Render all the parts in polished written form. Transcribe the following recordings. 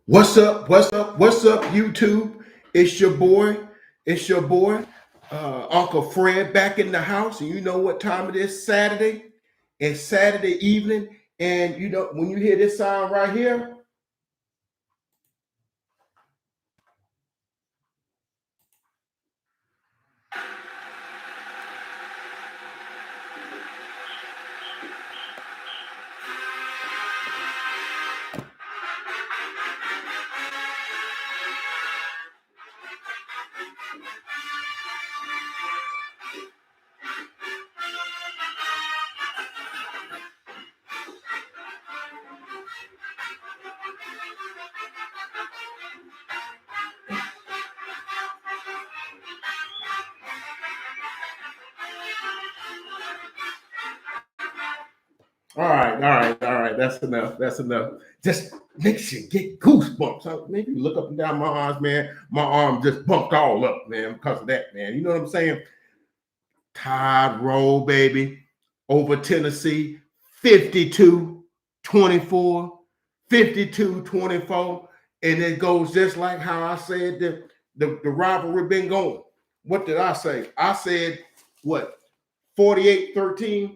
What's up? What's up? What's up, YouTube? It's your boy. It's your boy, Uncle Fred, back in the house. And you know what time it is? Saturday. It's Saturday evening. And you know, when you hear this sound right here, all right. That's enough. That's enough. Just makes you get goosebumps. Maybe look up and down my arms, man. My arm just bumped all up, man, because of that, man. You know what I'm saying? Tide roll, baby, over Tennessee, 52-24, 52-24. And it goes just like how I said the rivalry been going. What did I say? I said, what, 48-13?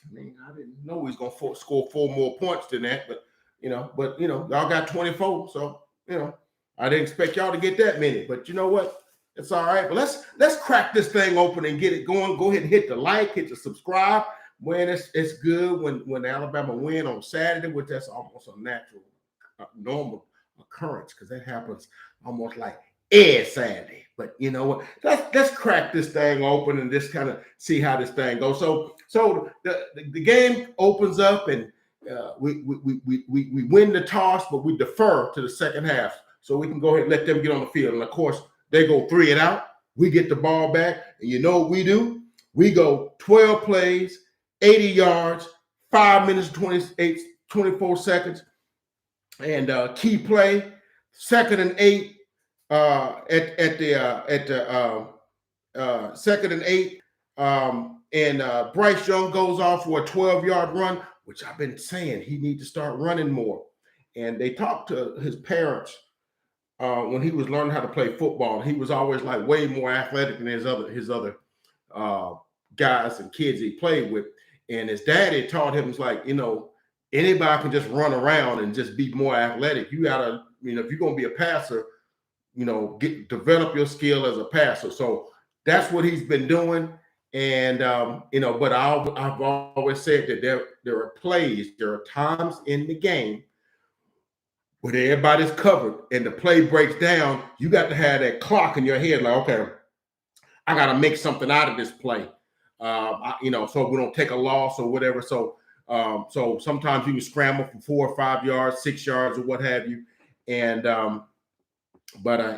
I mean, I didn't know he was going to score four more points than that, y'all got 24. So, I didn't expect y'all to get that many. But you know what? It's all right. But let's crack this thing open and get it going. Go ahead and hit the like, hit the subscribe. Man, it's good when Alabama win on Saturday, which that's almost a natural, normal occurrence because that happens almost like every Saturday. But you know what? Let's crack this thing open and just kind of see how this thing goes. So the game opens up and we win the toss, but we defer to the second half so we can go ahead and let them get on the field. And of course, they go 3 and out. We get the ball back, and you know what we do? We go 12 plays, 80 yards, 5 minutes, 24 seconds, and key play, 2nd and 8 at the 2nd and 8, and Bryce Young goes off for a 12-yard run, which I've been saying he needs to start running more. And they talked to his parents when he was learning how to play football. He was always like way more athletic than his other uh, guys and kids he played with. And his daddy taught him, it's like, anybody can just run around and just be more athletic. You gotta, if you're gonna be a passer, develop your skill as a passer. So that's what he's been doing. And but I've always said that there are plays, there are times in the game where everybody's covered and the play breaks down. You got to have that clock in your head, like, okay, I got to make something out of this play. So we don't take a loss or whatever. So sometimes you can scramble for 4 or 5 yards, 6 yards, or what have you. And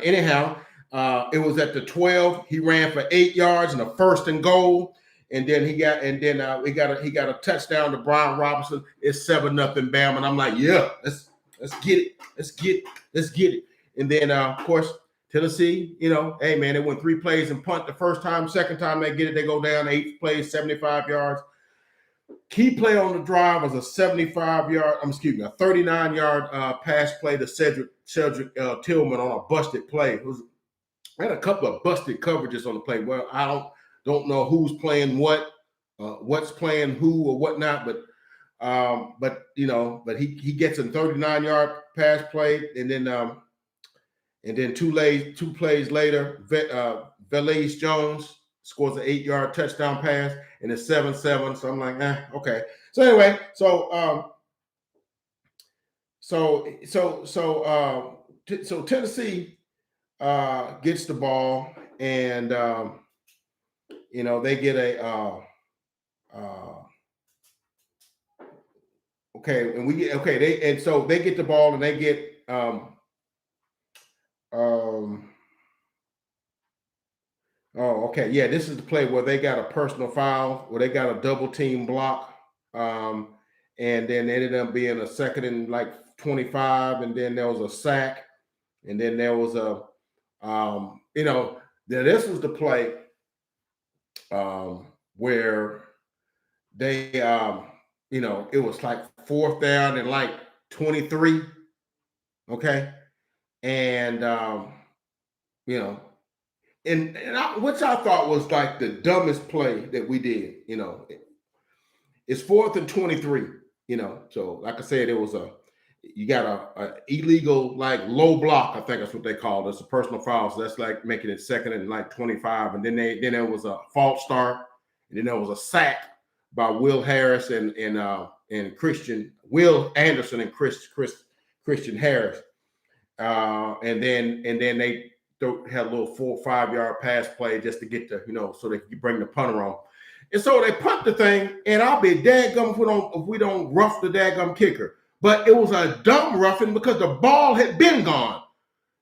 anyhow, it was at the 12. He ran for 8 yards and a 1st and goal. And then he got a touchdown to Brian Robinson. It's 7-0 Bam. And I'm like, yeah, let's get it. Let's get it. And then of course, Tennessee, hey man, they went 3 plays and punt the first time. Second time they get it, they go down 8 plays, 75 yards. Key play on the drive was a 39-yard pass play to Cedric Tillman on a busted play. I had a couple of busted coverages on the play. Well, I don't know who's playing what's playing who or whatnot, but he gets a 39-yard pass play, and then two plays later, Velez Jones scores an 8-yard touchdown pass, and it's 7-7. So I'm like, okay. So anyway, so Tennessee gets the ball, and they get a okay, and we get they get the ball, and they get yeah, this is the play where they got a personal foul, where they got a double team block, and then ended up being a 2nd and like 25, and then there was a sack, and then there was this was the play where they it was like 4th down and like 23, Okay, and you know, which I thought was like the dumbest play that we did. It's 4th and 23. So like I said, it was you got a illegal like low block. I think that's what they call it. It's a personal foul. So that's like making it 2nd and like 25. And then there was a false start, and then there was a sack by Will Harris and Christian Will Anderson and Christian Harris. And then they had a little 4 or 5 yard pass play just to get so they could bring the punter on. And so they punt the thing, and I'll be dadgum if we don't rough the dadgum kicker. But it was a dumb roughing because the ball had been gone.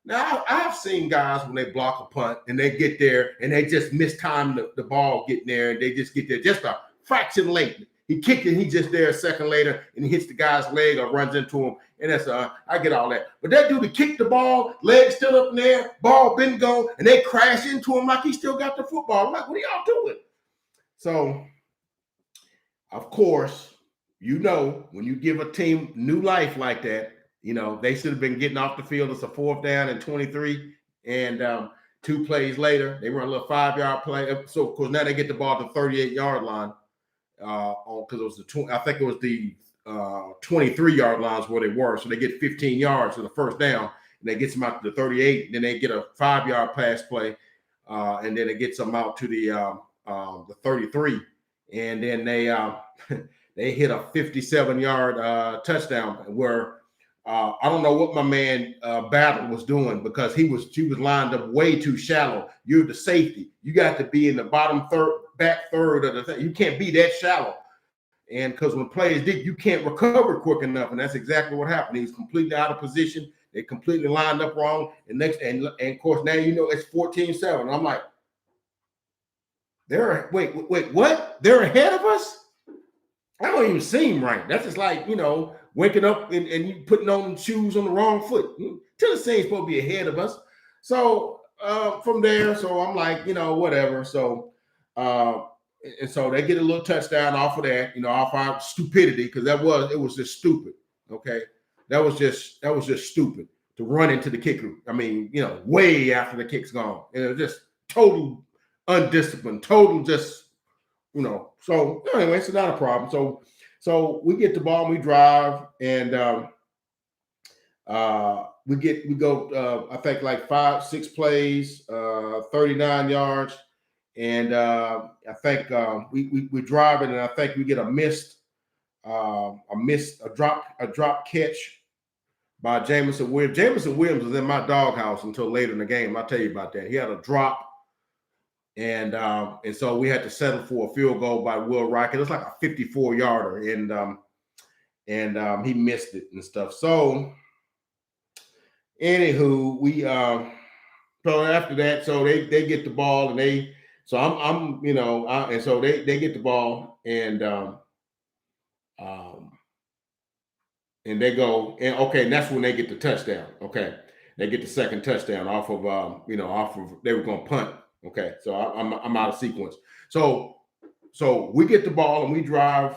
Now, I've seen guys when they block a punt and they get there and they just mistime the ball getting there, and they just get there just a fraction late. He kicked it, he just there a second later, and he hits the guy's leg or runs into him. And that's I get all that. But that dude kicked the ball, leg still up in the air, ball been gone, and they crash into him like he still got the football. I'm like, what are y'all doing? So, of course, when you give a team new life like that, they should have been getting off the field. It's a 4th down and 23. And 2 plays later, they run a little 5 yard play. So, of course, now they get the ball to the 38 yard line. Because it was I think it was the 23 yard lines where they were. So they get 15 yards for the first down, and they get them out to the 38. And then they get a 5 yard pass play, and then it gets them out to the 33. And then they hit a 57 yard touchdown where I don't know what my man Battle was doing, because he was lined up way too shallow. You're the safety. You got to be in the back third of the thing. You can't be that shallow. And because when players dig, you can't recover quick enough. And that's exactly what happened. He's completely out of position. They completely lined up wrong. And of course, now it's 14-7. I'm like, wait, what? They're ahead of us? I don't even seem right. That's just like, waking up and you putting on shoes on the wrong foot. Tennessee's supposed to be ahead of us. So from there, so I'm like, whatever. So and so they get a little touchdown off of that, off our stupidity, because it was just stupid. Okay. That was just stupid to run into the kicker. I mean, way after the kick's gone. And it was just total undisciplined, total just, So anyway, it's not a problem. So we get the ball and we drive, and we go I think like 5-6 plays, 39 yards, and I think we drive it, and I think we get a drop catch by Jameson Williams. Jameson Williams was in my doghouse until later in the game. I'll tell you about that. He had a drop. And so we had to settle for a field goal by Will Rocket. It was like a 54 yarder, and he missed it and stuff. So, anywho, so after that, so they get the ball, and and so they get the ball, and they go, and okay, and that's when they get the touchdown. Okay, they get the second touchdown off of they were going to punt. Okay, so I'm out of sequence. So we get the ball and we drive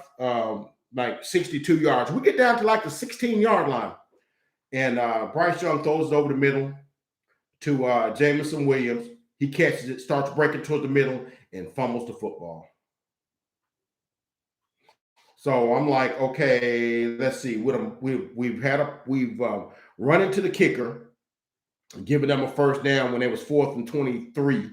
like 62 yards. We get down to like the 16-yard line, and Bryce Young throws it over the middle to Jameson Williams. He catches it, starts breaking toward the middle, and fumbles the football. So I'm like, okay, let's see. We've run into the kicker, giving them a first down when it was 4th and 23.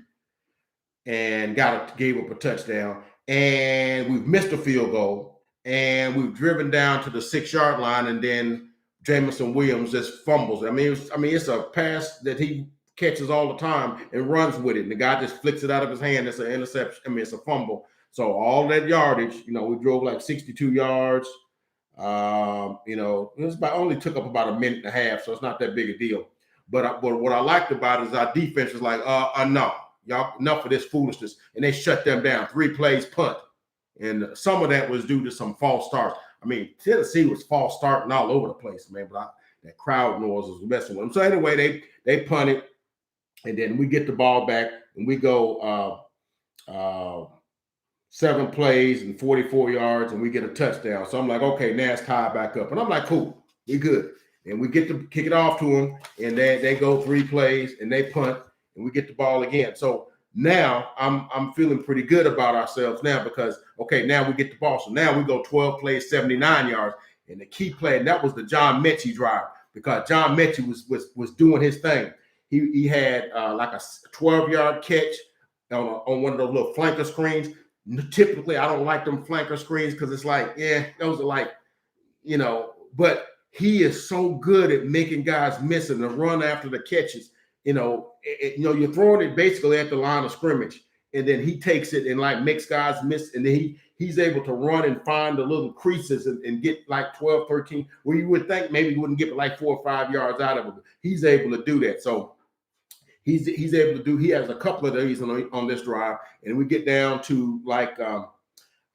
And gave up a touchdown, and we've missed a field goal, and we've driven down to the 6-yard line, and then Jameson Williams just fumbles. I mean, it's a pass that he catches all the time and runs with it, and the guy just flicks it out of his hand. It's an interception. I mean, it's a fumble. So all that yardage, we drove like 62 yards. It only took up about a minute and a half, so it's not that big a deal. But what I liked about it is our defense is like, no. Y'all, enough of this foolishness. And they shut them down. 3 plays, punt. And some of that was due to some false starts. I mean, Tennessee was false starting all over the place, man. But that crowd noise was messing with them. So anyway, they punt it. And then we get the ball back, and we go 7 plays and 44 yards, and we get a touchdown. So I'm like, okay, now it's tied back up. And I'm like, cool, we good. and we get to kick it off to them, and they go 3 plays and they punt, and we get the ball again. So now I'm feeling pretty good about ourselves now because okay, now we get the ball. So now we go 12 plays, 79 yards, and the key play, and that was the John Mechie drive because John Mechie was doing his thing. He had like a 12-yard catch on one of those little flanker screens. Typically, I don't like them flanker screens because it's like, yeah, those are like, but he is so good at making guys miss and the run after the catches. You're throwing it basically at the line of scrimmage, and then he takes it and like makes guys miss, and then he's able to run and find the little creases and get like 12, 13, where you would think maybe he wouldn't get like 4 or 5 yards out of it. He's able to do that. So he's able to do. He has a couple of these on this drive, and we get down to like the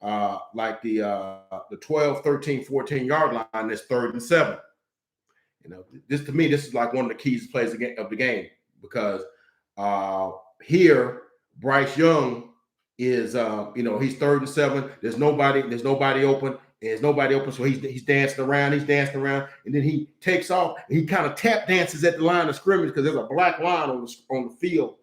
12, 13, 14-yard line. That's 3rd and 7. This to me, this is like one of the keys plays of the game because here Bryce Young is he's 3rd and 7. There's nobody open. There's nobody open, so he's dancing around, and then he takes off. And he kind of tap dances at the line of scrimmage because there's a black line on the field.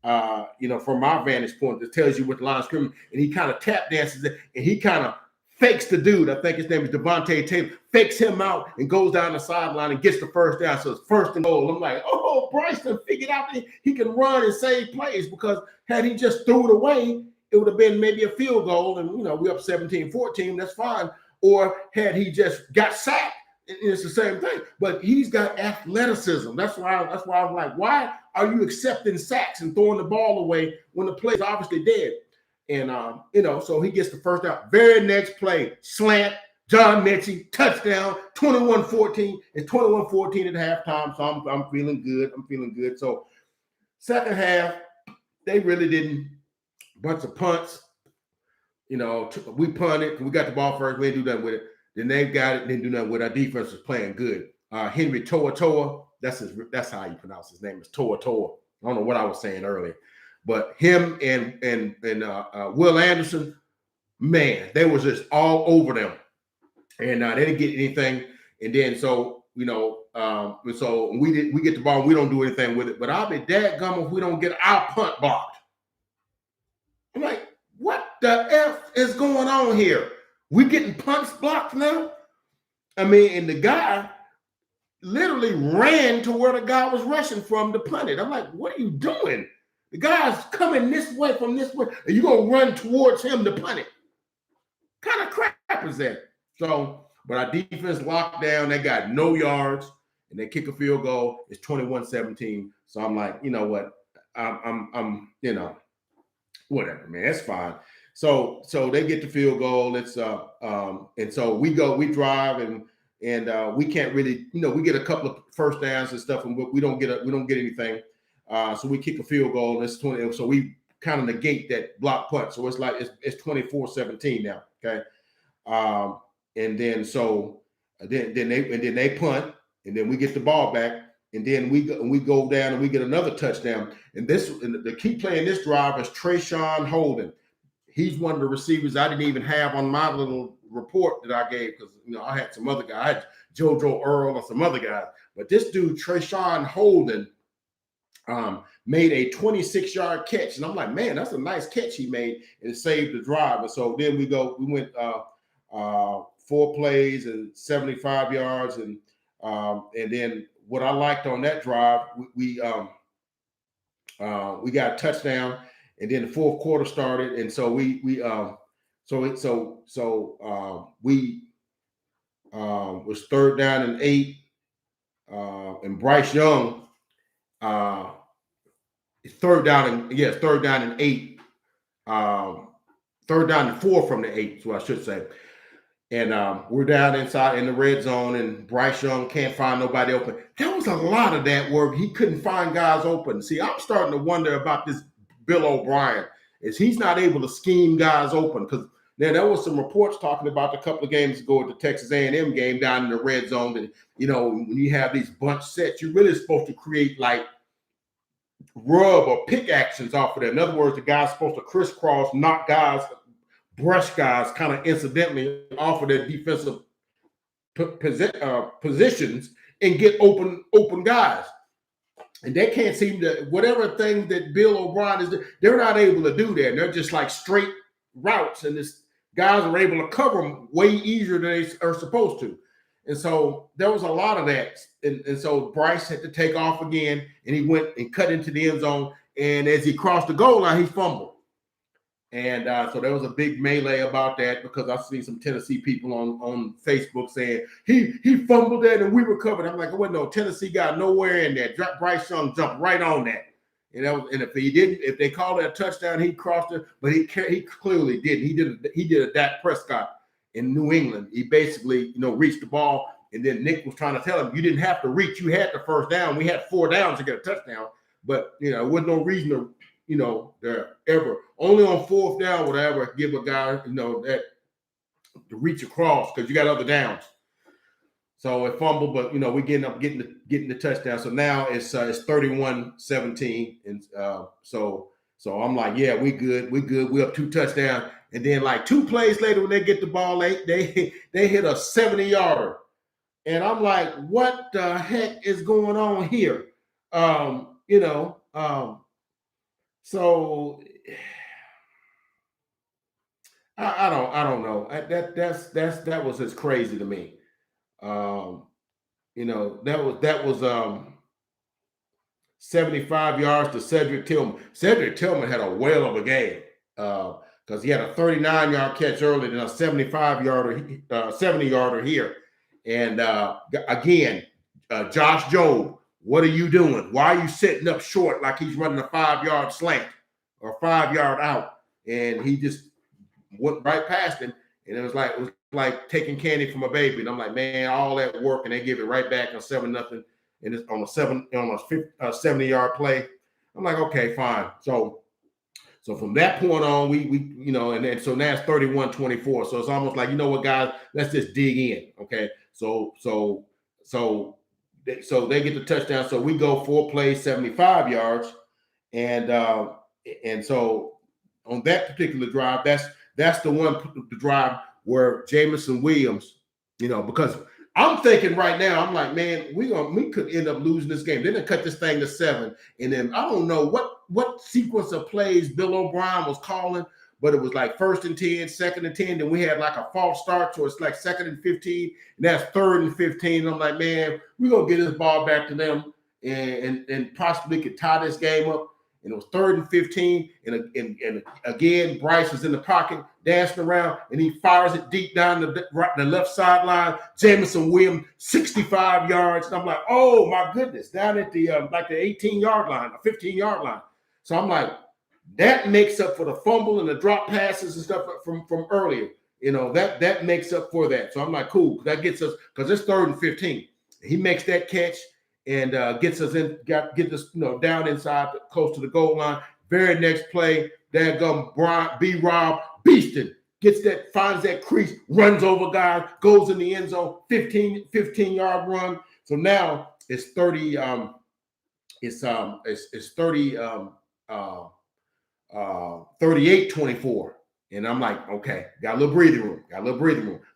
From my vantage point, that tells you what the line of scrimmage. And he kind of tap dances it, and he kind of fakes the dude. I think his name is Devontae Taylor. Fakes him out and goes down the sideline and gets the first down. So it's 1st and goal. I'm like, oh, Bryson figured out that he can run and save plays because had he just threw it away, it would have been maybe a field goal, and we up 17-14. That's fine. Or had he just got sacked, it's the same thing. But he's got athleticism. That's why I'm like, why are you accepting sacks and throwing the ball away when the play's obviously dead? And so he gets the first out. Very next play, slant, John Mechie, touchdown, 21-14. It's 21-14 at halftime. So I'm feeling good. So second half, they really didn't. Bunch of punts, we punted, we got the ball first, we didn't do nothing with it. Then they got it, didn't do nothing with it. Our defense was playing good. Henry To'oTo'o, that's how you pronounce his name, is To'oTo'o. I don't know what I was saying earlier, but him and Will Anderson, man, they was just all over them, and they didn't get anything. And then so we get the ball, and we don't do anything with it. But I'll be dadgum if we don't get our punt blocked. I'm like, what the F is going on here? We getting punts blocked now? I mean, and the guy literally ran to where the guy was rushing from to punt it. I'm like, what are you doing? The guy's coming this way from this way, and you're going to run towards him to punt it. What kind of crap is that? So, but our defense locked down. They got no yards, and they kick a field goal. It's 21-17. So I'm like, you know what? I'm whatever, man, that's fine. So they get the field goal. It's and so we drive and we can't really, we get a couple of first downs and stuff, and we don't get anything. So we kick a field goal, and it's 20. So we kind of negate that block punt. So it's like it's 24-17 now. Okay, and then they punt, and then we get the ball back. And then we go down and we get another touchdown. And the key play in this drive is Trayshawn Holden. He's one of the receivers I didn't even have on my little report that I gave because I had some other guys. I had JoJo Earl and some other guys. But this dude, Trayshawn Holden, made a 26-yard catch. And I'm like, man, that's a nice catch he made, and it saved the drive. And so then we went 4 plays and 75 yards. And then what I liked on that drive, we got a touchdown, and then the 4th quarter started, and so we was 3rd down and 8, and Bryce Young, 3rd down and 8, 3rd down and 4 from the 8, so I should say. And we're down inside in the red zone, and Bryce Young can't find nobody open. There was a lot of that where he couldn't find guys open. See, I'm starting to wonder about this Bill O'Brien, is he's not able to scheme guys open. Because then there was some reports talking about a couple of games ago at the Texas A&M game down in the red zone that, when you have these bunch sets, you're really supposed to create like rub or pick actions off of that. In other words, the guy's supposed to crisscross, knock guys, brush guys kind of incidentally off of their defensive positions, and get open guys. And they can't seem to, whatever thing that Bill O'Brien is, they're not able to do that. They're just like straight routes, and this guys are able to cover them way easier than they are supposed to. And so there was a lot of that. And so Bryce had to take off again, and he went and cut into the end zone. And as he crossed the goal line, he fumbled. And so there was a big melee about that, because I've seen some Tennessee people on Facebook saying he fumbled that and we recovered. I'm like, well, no, Tennessee got nowhere in there. Bryce Young jumped right on that. And if he didn't, if they called it a touchdown, he crossed it, but he clearly didn't. He did a Dak Prescott in New England. He basically, reached the ball, and then Nick was trying to tell him, you didn't have to reach. You had the first down. We had 4 downs to get a touchdown, but there wasn't no reason to. They're ever only on 4th down would I ever give a guy, that to reach across, because you got other downs. So it fumbled, but we getting the touchdown. So now it's 31-17, and so I'm like, yeah, we good, we up 2 touchdowns, and then like 2 plays later when they get the ball, they hit a 70-yarder, and I'm like, what the heck is going on here? So I don't know. That was just crazy to me. That was 75 yards to Cedric Tillman. Cedric Tillman had a whale of a game because he had a 39-yard catch early and a 70-yarder here. And again, Josh Jobe, what are you doing? Why are you setting up short like he's running a 5-yard slant or 5-yard out? And he just went right past him, and it was like taking candy from a baby. And I'm like, man, all that work, and they give it right back on 7-0, and it's on a 70-yard play. I'm like, okay, fine. So from that point on, we and so now it's 31-24. So it's almost like, you know what, guys, let's just dig in. Okay, so they get the touchdown. So we go 4 plays, 75 yards, and so on that particular drive, that's the drive where Jameson Williams, because I'm thinking right now, I'm like, man, we could end up losing this game. They're gonna cut this thing to 7, and then I don't know what sequence of plays Bill O'Brien was calling, but it was like 1st and 10, 2nd and 10. Then we had like a false start, so it's like 2nd and 15, and that's 3rd and 15. And I'm like, man, we're gonna get this ball back to them and possibly could tie this game up. And it was 3rd and 15, and again, Bryce is in the pocket, dancing around, and he fires it deep down the left sideline. Jameson Williams, 65 yards. And I'm like, oh my goodness, down at the 18-yard line, the 15-yard line. So I'm like, that makes up for the fumble and the drop passes and stuff from earlier. That makes up for that. So I'm like, cool, that gets us, because it's 3rd and 15. He makes that catch and gets us get us down inside, close to the goal line. Very next play, dadgum B-Rob Beaston finds that crease, runs over guys, goes in the end zone, 15-yard run. So now it's 30. It's 38-24. And I'm like, okay, got a little breathing room.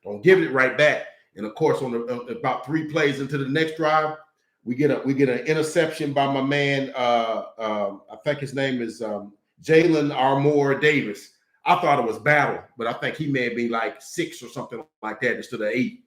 Don't give it right back. And of course, on about 3 plays into the next drive, we get an interception by my man. I think his name is Jalen Armour Davis. I thought it was Battle, but I think he may be like 6 or something like that instead of 8.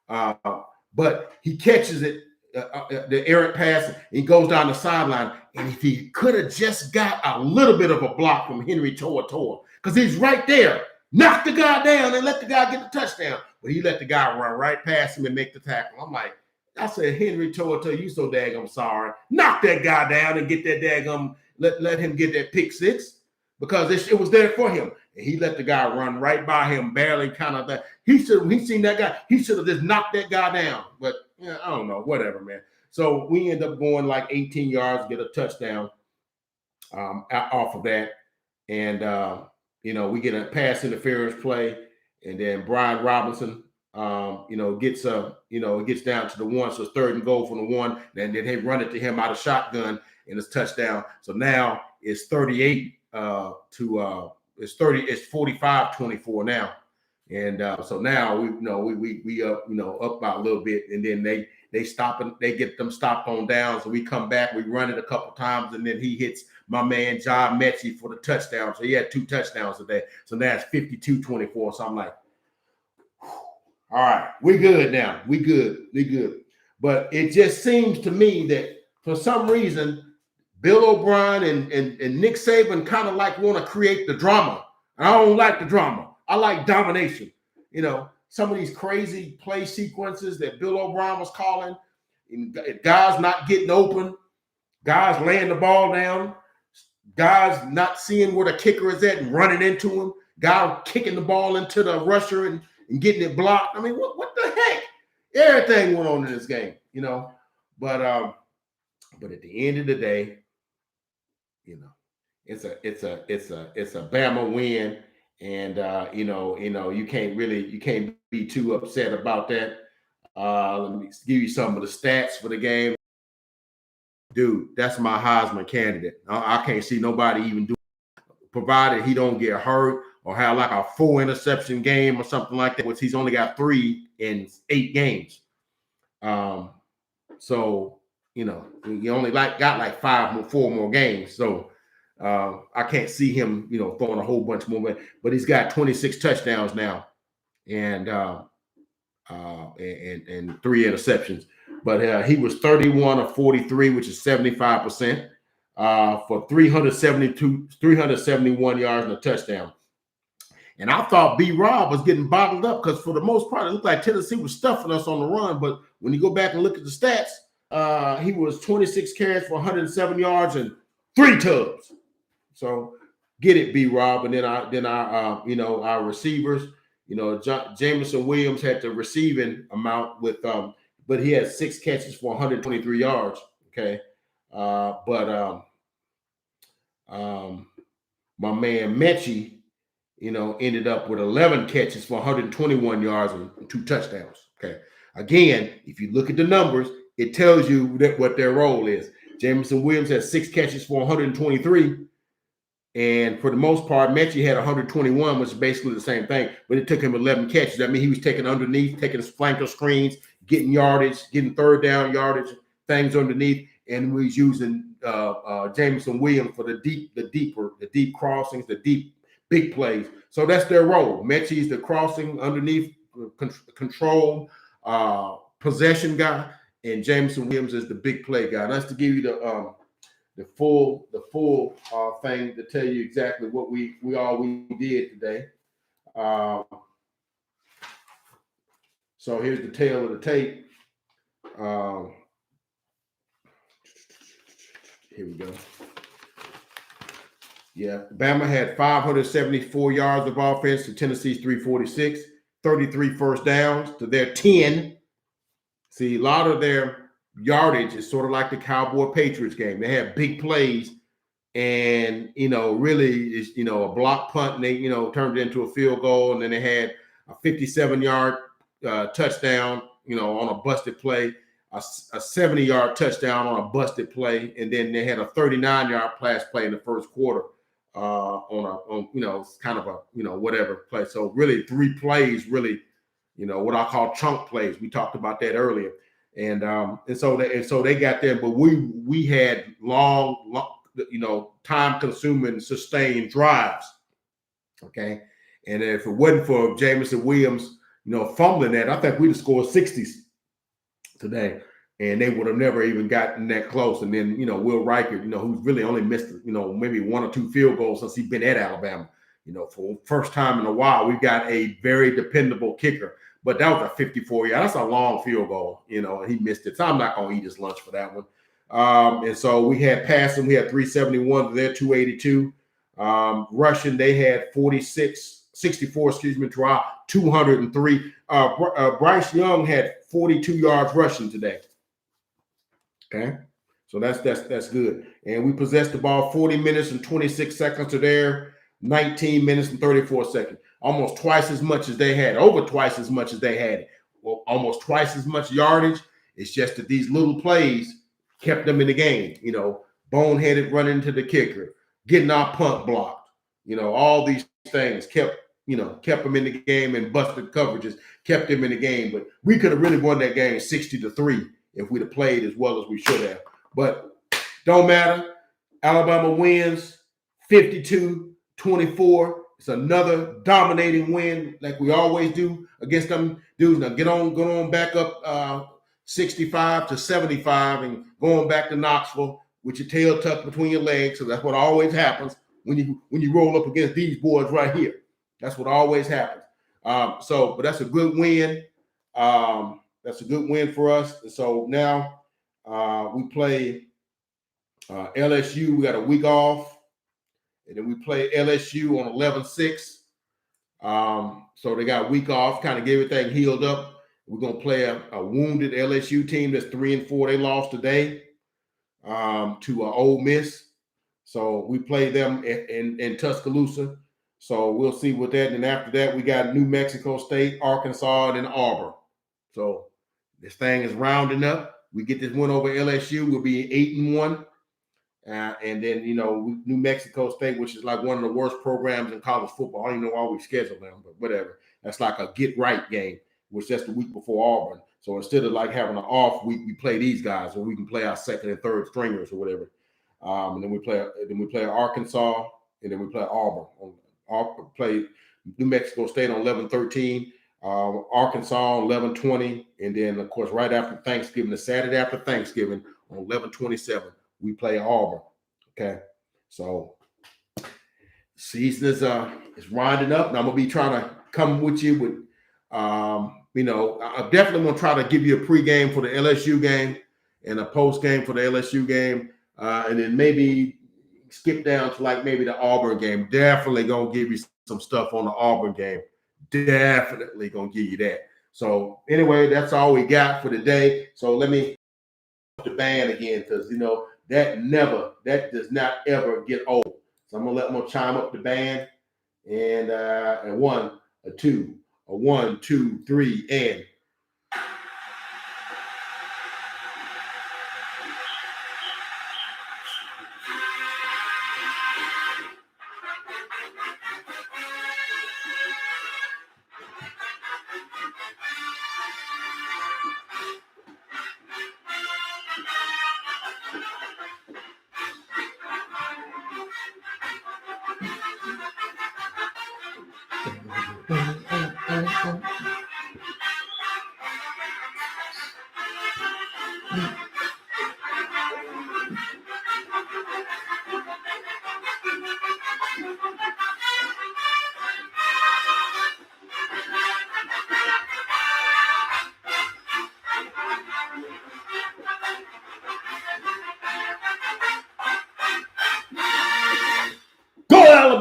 But he catches it, the errant pass, and he goes down the sideline. And if he could have just got a little bit of a block from Henry To'oTo'o, because he's right there, knock the guy down and let the guy get the touchdown. But he let the guy run right past him and make the tackle. I'm like, I said, Henry To'oTo'o, you so daggum sorry. Knock that guy down and get that daggum, let him get that pick 6, because it was there for him. And he let the guy run right by him, barely kind of that. He seen that guy. He should have just knocked that guy down. But I don't know, whatever, man. So we end up going like 18 yards, get a touchdown off of that. And, we get a pass interference play. And then Brian Robinson, gets it gets down to the 1, so it's 3rd and goal from the 1. Then they run it to him out of shotgun, and it's touchdown. So now it's 38 it's 45-24 now, and so now we up by a little bit, and then They get them stopped on downs, and we come back, we run it a couple times, and then he hits my man John Mechie for the touchdown. So he had 2 touchdowns today. So now it's 52-24. So I'm like, all right, we good now. We good. But it just seems to me that for some reason, Bill O'Brien and Nick Saban kind of like want to create the drama. I don't like the drama. I like domination. Some of these crazy play sequences that Bill O'Brien was calling, guys not getting open, guys laying the ball down, guys not seeing where the kicker is at and running into him, guy kicking the ball into the rusher and getting it blocked. I mean, what the heck? Everything went on in this game, But at the end of the day, it's a Bama win, and you can't be too upset about that. Let me give you some of the stats for the game. Dude, that's my Heisman candidate. I can't see nobody even do it, provided he don't get hurt or have like a 4 interception game or something like that, which he's only got 3 in 8 games. So he only got like 4 more games. So I can't see him, throwing a whole bunch more. But he's got 26 touchdowns now, and 3 interceptions. But he was 31 of 43, which is 75%, for 371 yards and a touchdown. And I thought B-Rob was getting bottled up because for the most part, it looked like Tennessee was stuffing us on the run. But when you go back and look at the stats, he was 26 carries for 107 yards and 3 tubs. So get it, B-Rob. And then our receivers, Jameson Williams had the receiving amount with but he had 6 catches for 123 yards. Okay. My man Mechie, ended up with 11 catches for 121 yards and 2 touchdowns. Okay. Again, if you look at the numbers, it tells you what their role is. Jameson Williams had 6 catches for 123. And for the most part, Mechie had 121, which is basically the same thing, but it took him 11 catches. That means he was taking underneath, taking his flanker screens, getting yardage, getting third down yardage, things underneath, and we was using Jameson Williams for the deep crossings, the deep big plays. So that's their role. Mechie's the crossing underneath, control, possession guy, and Jameson Williams is the big play guy. And that's to give you the full thing to tell you exactly what we did today. So here's the tail of the tape. Here we go. Yeah, Bama had 574 yards of offense to Tennessee's 346, 33 first downs to their 10. See, a lot of their yardage is sort of like the Cowboy-Patriots game. They have big plays and, really is, a block punt, and they, turned it into a field goal. And then they had a 57-yard touchdown, on a busted play, a 70-yard touchdown on a busted play. And then they had a 39-yard pass play in the first quarter on kind of a, whatever play. So really 3 plays, really, what I call chunk plays. We talked about that earlier. And so they got there, but we had long, time-consuming, sustained drives. Okay, and if it wasn't for Jameson Williams, fumbling that, I think we'd have scored 60s today, and they would have never even gotten that close. And then Will Reichert, who's really only missed maybe 1 or 2 field goals since he's been at Alabama. For first time in a while, we've got a very dependable kicker. But that was a 54-yard. That's a long field goal, and he missed it. So I'm not going to eat his lunch for that one. And so we had passing. We had 371 to their 282. Rushing, they had 64, drop, 203. Bryce Young had 42 yards rushing today. Okay, so that's good. And we possessed the ball 40 minutes and 26 seconds to their 19 minutes and 34 seconds. Almost twice as much as they had, over twice as much as they had. Well, almost twice as much yardage. It's just that these little plays kept them in the game. Boneheaded running into the kicker, getting our punt blocked. All these things kept them in the game, and busted coverages kept them in the game. But we could have really won that game 60-3 if we'd have played as well as we should have. But don't matter. Alabama wins 52-24. It's another dominating win like we always do against them dudes. Now go on back up 65-75 and going back to Knoxville with your tail tucked between your legs. So that's what always happens when you roll up against these boys right here. That's what always happens. But that's a good win. That's a good win for us. And so now we play LSU. We got a week off. And then we play LSU on 11-6. So they got a week off, kind of get everything healed up. We're going to play a wounded LSU team that's 3-4. They lost today to Ole Miss. So we play them in Tuscaloosa. So we'll see what that. And after that, we got New Mexico State, Arkansas, and then Auburn. So this thing is rounding up. We get this win over LSU. We'll be 8-1. And then, New Mexico State, which is like one of the worst programs in college football. I don't even know why we schedule them, but whatever. That's like a get-right game, which that's the week before Auburn. So instead of like having an off week, we play these guys, or we can play our second and third stringers or whatever. And then we play Arkansas, and then we play Auburn. Play New Mexico State on 11-13, Arkansas on 11-20, and then of course right after Thanksgiving, the Saturday after Thanksgiving on 11-27, we play Auburn. Okay, so season is winding up, and I'm gonna be trying to come with you with, I definitely gonna try to give you a pregame for the LSU game and a post game for the LSU game, and then maybe skip down to like maybe the Auburn game. Definitely gonna give you some stuff on the Auburn game. Definitely gonna give you that. So anyway, that's all we got for today. So let me the band again, because that does not ever get old. So I'm gonna chime up the band, and 1, a 2, a 1, 2, 3, and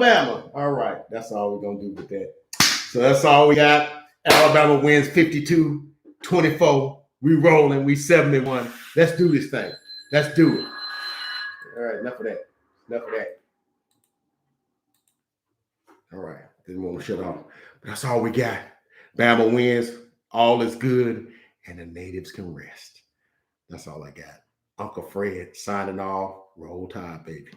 Alabama. All right. That's all we're going to do with that. So that's all we got. Alabama wins 52-24. We rolling. We 71. Let's do this thing. Let's do it. All right. Enough of that. All right. Didn't want to shut off. But that's all we got. Bama wins. All is good. And the natives can rest. That's all I got. Uncle Fred signing off. Roll Tide, baby.